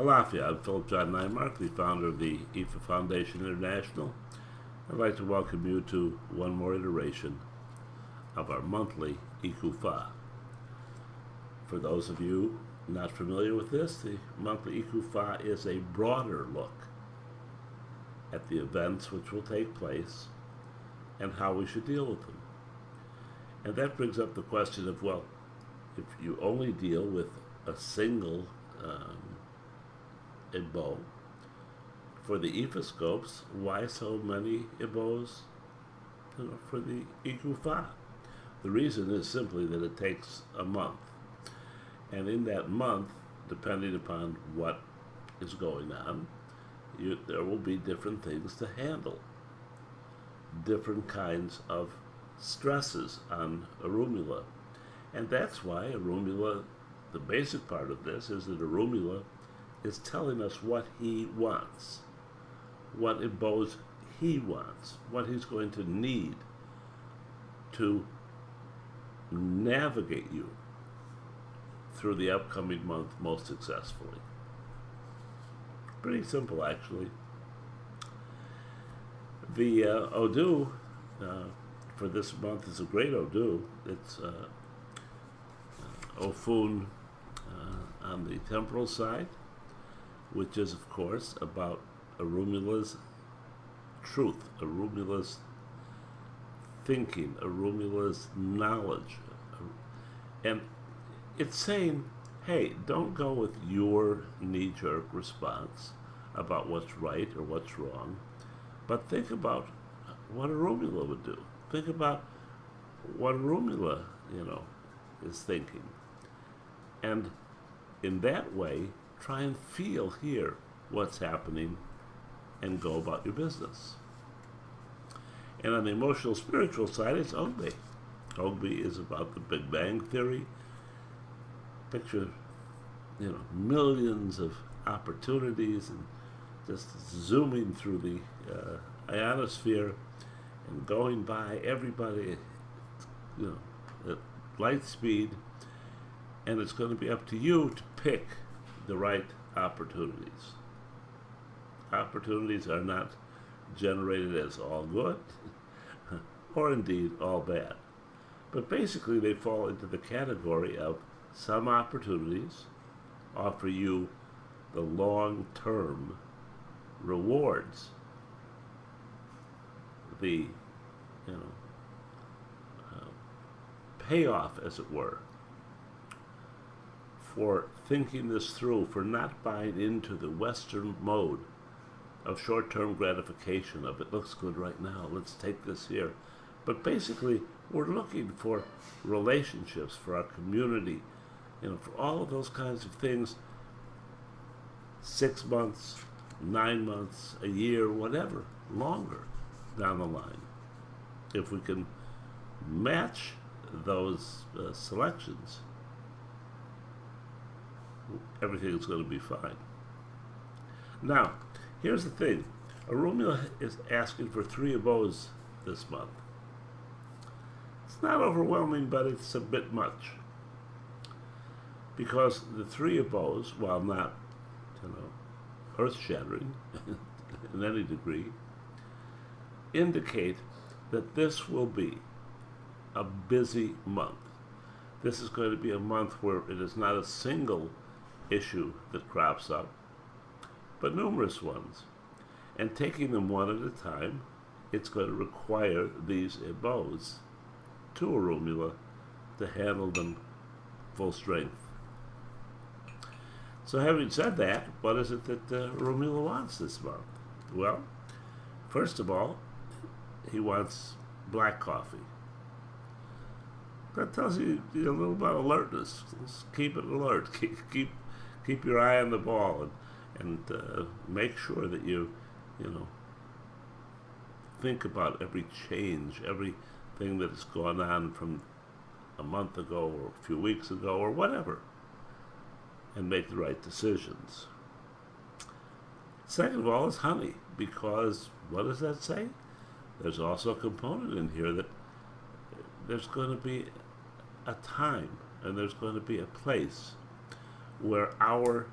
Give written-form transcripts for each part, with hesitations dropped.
Halafia, I'm Philip John Neimark, the founder of the Icofa Foundation International. I'd like to welcome you to one more iteration of our monthly Icofa. For those of you not familiar with this, the monthly Icofa is a broader look at the events which will take place and how we should deal with them. And that brings up the question of, well, if you only deal with a single Ibo for the Iphoscopes, why so many Ibos for the Icofa? The reason is simply that it takes a month. And in that month, depending upon what is going on, there will be different things to handle. Different kinds of stresses on Orunmila. And that's why Orunmila, the basic part of this is that Orunmila is telling us what he wants, what Ibos he wants, what he's going to need to navigate you through the upcoming month most successfully. Pretty simple, actually. The Odu for this month is a great Odu. It's Ofun on the temporal side, which is, of course, about Orunmila's truth, Orunmila's thinking, Orunmila's knowledge. And it's saying, hey, don't go with your knee-jerk response about what's right or what's wrong, but think about what Orunmila would do. Think about what Orunmila, is thinking. And in that way, try and feel here what's happening and go about your business. And on the emotional spiritual side, it's Ogbe. Ogbe is about the Big Bang Theory. Picture, millions of opportunities and just zooming through the ionosphere and going by everybody, at light speed. And it's going to be up to you to pick the right opportunities. Opportunities are not generated as all good or indeed all bad. But basically they fall into the category of some opportunities offer you the long-term rewards, the payoff, as it were, for thinking this through, for not buying into the Western mode of short-term gratification of it looks good right now, let's take this here. But basically, we're looking for relationships, for our community, for all of those kinds of things, 6 months, 9 months, a year, whatever, longer down the line. If we can match those selections, everything is going to be fine. Now, here's the thing. Arula is asking for 3 Ibos this month. It's not overwhelming, but it's a bit much. Because the 3 Ibos, while not, earth-shattering in any degree, indicate that this will be a busy month. This is going to be a month where it is not a single issue that crops up, but numerous ones. And taking them one at a time, it's going to require these Ibos to Orunmila to handle them full strength. So having said that, what is it that Orunmila wants this month? Well, first of all, he wants black coffee. That tells you a little about alertness. Just keep it alert. Keep your eye on the ball, and make sure that you think about every change, everything that has gone on from a month ago or a few weeks ago or whatever, and make the right decisions. Second of all is honey, because what does that say? There's also a component in here that there's going to be a time and there's going to be a place where our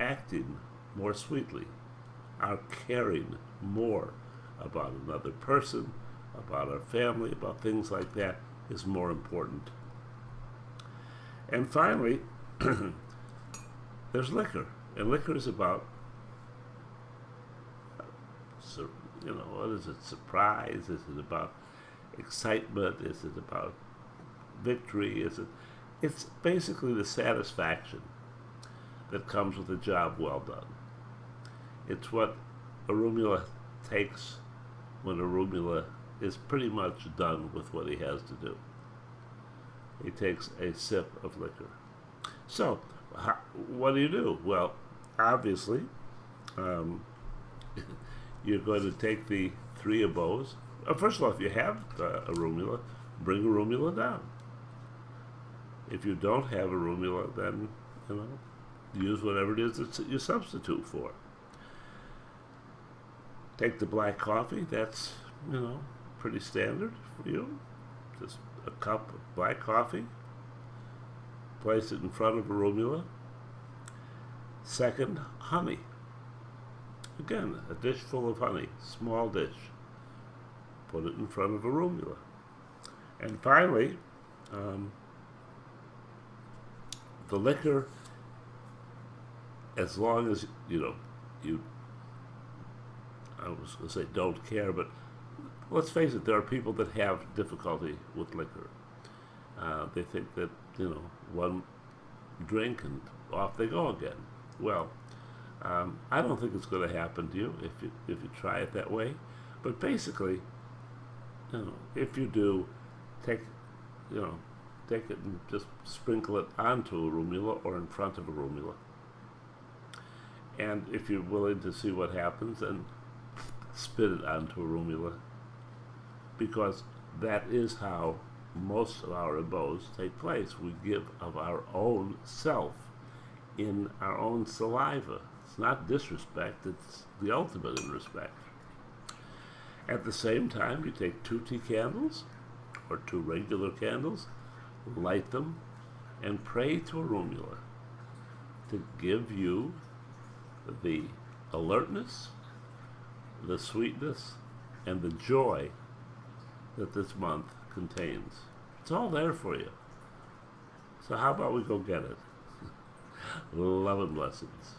acting more sweetly. Our caring more about another person, about our family, about things like that is more important. And finally, there's liquor. And liquor is about, what is it? Surprise? Is it about excitement? Is it about victory? It's basically the satisfaction that comes with a job well done. It's what Orunmila takes when Orunmila is pretty much done with what he has to do. He takes a sip of liquor. So, what do? Well, obviously, you're going to take the 3 abodes. First of all, if you have Orunmila, bring Orunmila down. If you don't have Orunmila, then, use whatever it is that you substitute for. Take the black coffee. That's, pretty standard for you. Just a cup of black coffee. Place it in front of Orunmila. Second, honey. Again, a dish full of honey, small dish. Put it in front of Orunmila. And finally, the liquor, as long as, you I was going to say don't care, but let's face it, there are people that have difficulty with liquor. They think that, one drink and off they go again. Well, I don't think it's going to happen to you if you try it that way. But basically, if you do, take it and just sprinkle it onto Orunmila or in front of Orunmila. And if you're willing to see what happens, then spit it onto Orunmila, because that is how most of our abodes take place. We give of our own self in our own saliva. It's not disrespect, it's the ultimate in respect. At the same time, you take 2 tea candles or 2 regular candles, light them, and pray to Orunmila to give you the alertness, the sweetness, and the joy that this month contains. It's all there for you. So how about we go get it? Love and blessings.